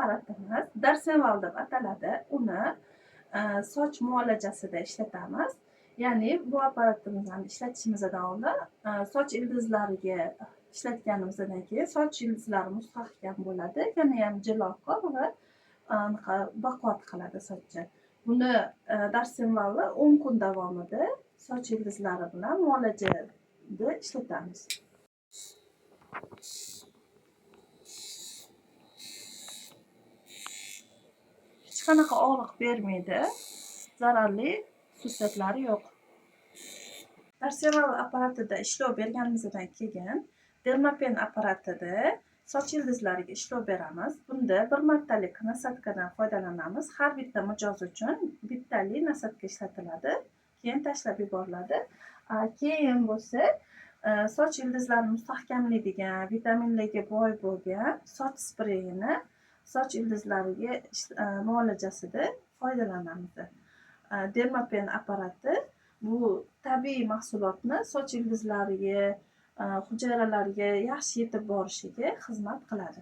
apparatimiz Darsenval deb ataladi. Uni soch muolajasida ishlatamiz. Ya'ni bu apparatimizni ishlatishimizdan oldin soch ildizlariga ishlatganimizdan keyin soch ildizlari mustahkam bo'ladi, yanayam jiloqor va baquvvat qiladi sochni. Buni Darsenvalni 10 kun davomida soch ildizlari bilan muolajada ishlatamiz. Hech qanaqa og'riq bermaydi, zararli xususiyatlari yo'q. Darsenval apparatida ishlov berganimizdan keyin Dermapen apparatida soch ildizlariga ishlov beramiz. Bunda bir martalik nasatkadan foydalanamiz. Har bitta mijoz uchun bittali nasatka ishlatiladi, keyin tashlab yuboriladi. Keyin bo'lsa soch ildizlarini mustahkamlaydigan, vitaminlarga boy bo'lgan soch spreyini soch ildizlariga muolajasida foydalanamiz. Dermapen apparati bu tabiiy mahsulotni soch ildizlariga, hujayralarga yaxshi yetib borishiga xizmat qiladi.